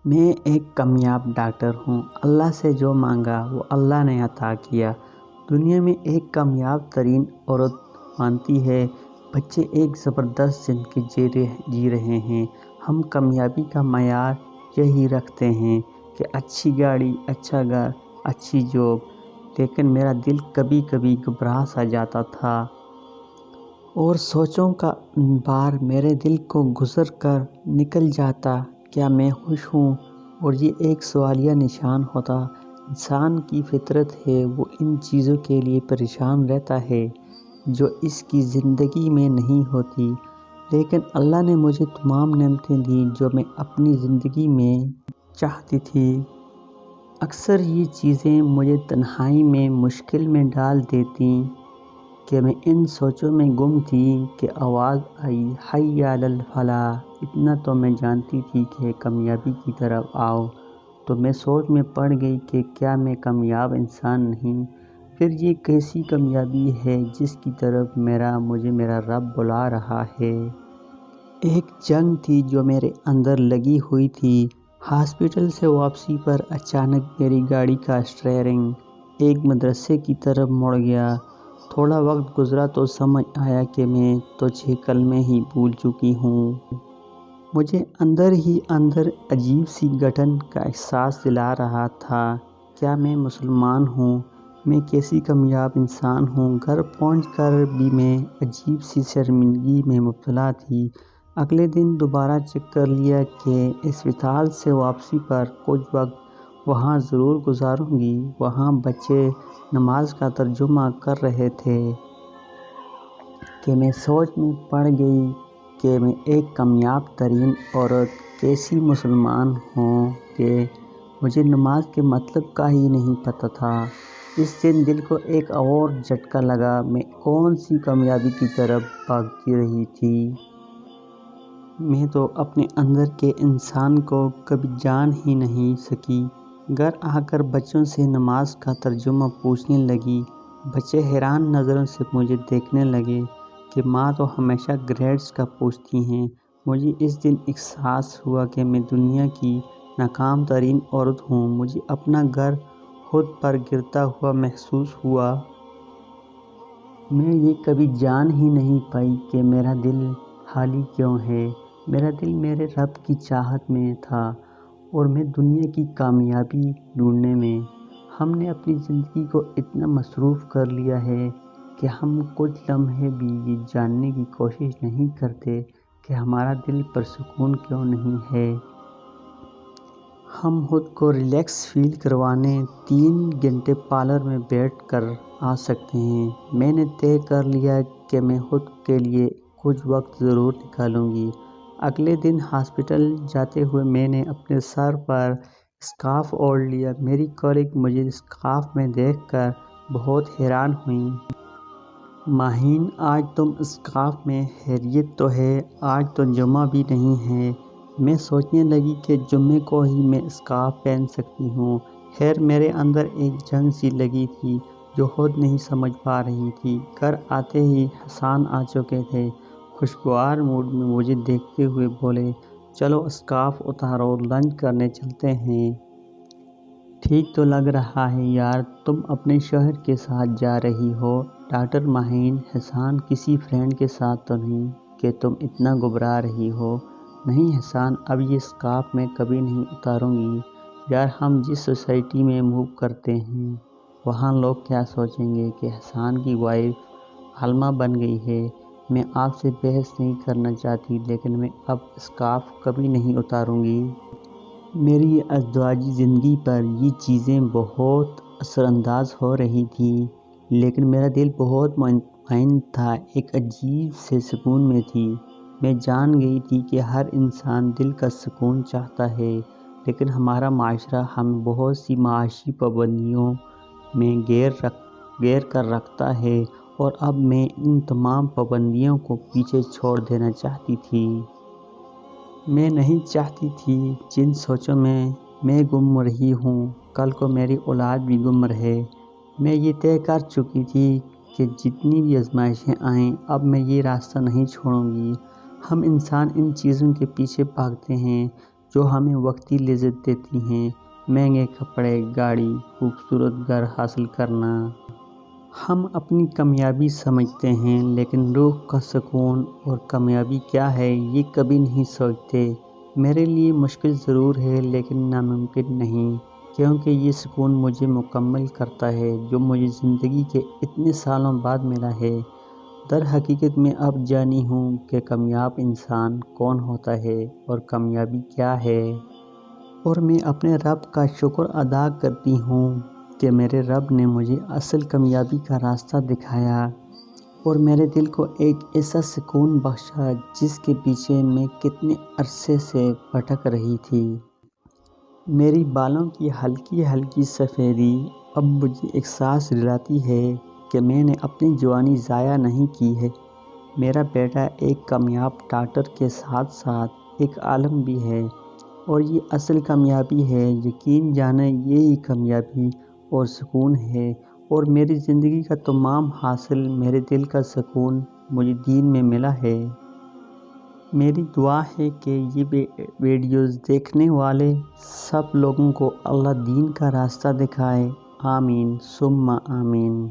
میں ایک کامیاب ڈاکٹر ہوں۔ اللہ سے جو مانگا وہ اللہ نے عطا کیا۔ دنیا میں ایک کامیاب ترین عورت مانتی ہے بچے ایک زبردست زندگی جی رہے ہیں۔ ہم کامیابی کا معیار یہی رکھتے ہیں کہ اچھی گاڑی، اچھا گھر، اچھی جاب، لیکن میرا دل کبھی کبھی گھبرا سا جاتا تھا اور سوچوں کا بار میرے دل کو گزر کر نکل جاتا۔ کیا میں خوش ہوں؟ اور یہ ایک سوالیہ نشان ہوتا۔ انسان کی فطرت ہے، وہ ان چیزوں کے لیے پریشان رہتا ہے جو اس کی زندگی میں نہیں ہوتی، لیکن اللہ نے مجھے تمام نعمتیں دیں جو میں اپنی زندگی میں چاہتی تھی۔ اکثر یہ چیزیں مجھے تنہائی میں مشکل میں ڈال دیتیں کہ میں ان سوچوں میں گم تھی کہ آواز آئی، حی علی الفلاح۔ اتنا تو میں جانتی تھی کہ کامیابی کی طرف آؤ، تو میں سوچ میں پڑ گئی کہ کیا میں کامیاب انسان نہیں؟ پھر یہ کیسی کامیابی ہے جس کی طرف مجھے میرا رب بلا رہا ہے؟ ایک جنگ تھی جو میرے اندر لگی ہوئی تھی۔ ہاسپٹل سے واپسی پر اچانک میری گاڑی کا اسٹیئرنگ ایک مدرسے کی طرف مڑ گیا۔ تھوڑا وقت گزرا تو سمجھ آیا کہ میں تو 6 کلمے ہی بھول چکی ہوں۔ مجھے اندر ہی اندر عجیب سی گھٹن کا احساس دلا رہا تھا۔ کیا میں مسلمان ہوں؟ میں کیسی کامیاب انسان ہوں؟ گھر پہنچ کر بھی میں عجیب سی شرمندگی میں مبتلا تھی۔ اگلے دن دوبارہ چکر لیا کہ اسپتال سے واپسی پر کچھ وقت وہاں ضرور گزاروں گی۔ وہاں بچے نماز کا ترجمہ کر رہے تھے کہ میں سوچ میں پڑ گئی کہ میں ایک کامیاب ترین عورت کیسی مسلمان ہوں کہ مجھے نماز کے مطلب کا ہی نہیں پتہ تھا۔ اس دن دل کو ایک اور جھٹکا لگا۔ میں کون سی کامیابی کی طرف بھاگتی رہی تھی؟ میں تو اپنے اندر کے انسان کو کبھی جان ہی نہیں سکی۔ گھر آ کر بچوں سے نماز کا ترجمہ پوچھنے لگی۔ بچے حیران نظروں سے مجھے دیکھنے لگے کہ ماں تو ہمیشہ گریڈز کا پوچھتی ہیں۔ مجھے اس دن احساس ہوا کہ میں دنیا کی ناکام ترین عورت ہوں۔ مجھے اپنا گھر خود پر گرتا ہوا محسوس ہوا۔ میں یہ کبھی جان ہی نہیں پائی کہ میرا دل خالی کیوں ہے۔ میرا دل میرے رب کی چاہت میں تھا اور میں دنیا کی کامیابی ڈھونڈنے میں۔ ہم نے اپنی زندگی کو اتنا مصروف کر لیا ہے کہ ہم کچھ لمحے بھی یہ جاننے کی کوشش نہیں کرتے کہ ہمارا دل پرسکون کیوں نہیں ہے۔ ہم خود کو ریلیکس فیل کروانے 3 گھنٹے پارلر میں بیٹھ کر آ سکتے ہیں۔ میں نے طے کر لیا کہ میں خود کے لیے کچھ وقت ضرور نکالوں گی۔ اگلے دن ہاسپٹل جاتے ہوئے میں نے اپنے سر پر اسکارف اوڑھ لیا۔ میری کالگ مجھے اسکارف میں دیکھ کر بہت حیران ہوئیں۔ ماہین، آج تم اسکارف میں خیریت تو ہے؟ آج تو جمعہ بھی نہیں ہے۔ میں سوچنے لگی کہ جمعے کو ہی میں اسکارف پہن سکتی ہوں۔ خیر، میرے اندر ایک جنگ سی لگی تھی جو خود نہیں سمجھ پا رہی تھی۔ گھر آتے ہی حسان آ چکے تھے۔ خوشگوار موڈ میں مجھے دیکھتے ہوئے بولے، چلو اسکارف اتارو، لنچ کرنے چلتے ہیں۔ ٹھیک تو لگ رہا ہے یار، تم اپنے شوہر کے ساتھ جا رہی ہو؟ ڈاکٹر ماہین، حسان، کسی فرینڈ کے ساتھ تو نہیں کہ تم اتنا گھبرا رہی ہو؟ نہیں حسان، اب یہ اسکارف میں کبھی نہیں اتاروں گی۔ یار، ہم جس سوسائٹی میں موو کرتے ہیں وہاں لوگ کیا سوچیں گے کہ حسان کی وائف عالمہ بن گئی ہے۔ میں آپ سے بحث نہیں کرنا چاہتی، لیکن میں اب اسکارف کبھی نہیں اتاروں گی۔ میری ازدواجی زندگی پر یہ چیزیں بہت اثر انداز ہو رہی تھیں، لیکن میرا دل بہت مطمئن تھا، ایک عجیب سے سکون میں تھی۔ میں جان گئی تھی کہ ہر انسان دل کا سکون چاہتا ہے، لیکن ہمارا معاشرہ ہمیں بہت سی معاشی پابندیوں میں گھیر کر رکھتا ہے، اور اب میں ان تمام پابندیوں کو پیچھے چھوڑ دینا چاہتی تھی۔ میں نہیں چاہتی تھی جن سوچوں میں گم رہی ہوں، کل کو میری اولاد بھی گم رہے۔ میں یہ طے کر چکی تھی کہ جتنی بھی آزمائشیں آئیں، اب میں یہ راستہ نہیں چھوڑوں گی۔ ہم انسان ان چیزوں کے پیچھے بھاگتے ہیں جو ہمیں وقتی لذت دیتی ہیں، مہنگے کپڑے، گاڑی، خوبصورت گھر حاصل کرنا۔ ہم اپنی کامیابی سمجھتے ہیں لیکن روح کا سکون اور کامیابی کیا ہے یہ کبھی نہیں سوچتے۔ میرے لیے مشکل ضرور ہے لیکن ناممکن نہیں، کیونکہ یہ سکون مجھے مکمل کرتا ہے جو مجھے زندگی کے اتنے سالوں بعد ملا ہے۔ در حقیقت میں اب جانی ہوں کہ کامیاب انسان کون ہوتا ہے اور کامیابی کیا ہے۔ اور میں اپنے رب کا شکر ادا کرتی ہوں کہ میرے رب نے مجھے اصل کامیابی کا راستہ دکھایا اور میرے دل کو ایک ایسا سکون بخشا جس کے پیچھے میں کتنے عرصے سے بھٹک رہی تھی۔ میری بالوں کی ہلکی ہلکی سفیدی اب مجھے احساس دلاتی ہے کہ میں نے اپنی جوانی ضائع نہیں کی ہے۔ میرا بیٹا ایک کامیاب ڈاکٹر کے ساتھ ساتھ ایک عالم بھی ہے اور یہ اصل کامیابی ہے۔ یقین جانیں یہی کامیابی اور سکون ہے اور میری زندگی کا تمام حاصل میرے دل کا سکون مجھے دین میں ملا ہے۔ میری دعا ہے کہ یہ ویڈیوز دیکھنے والے سب لوگوں کو اللہ دین کا راستہ دکھائے۔ آمین ثم آمین۔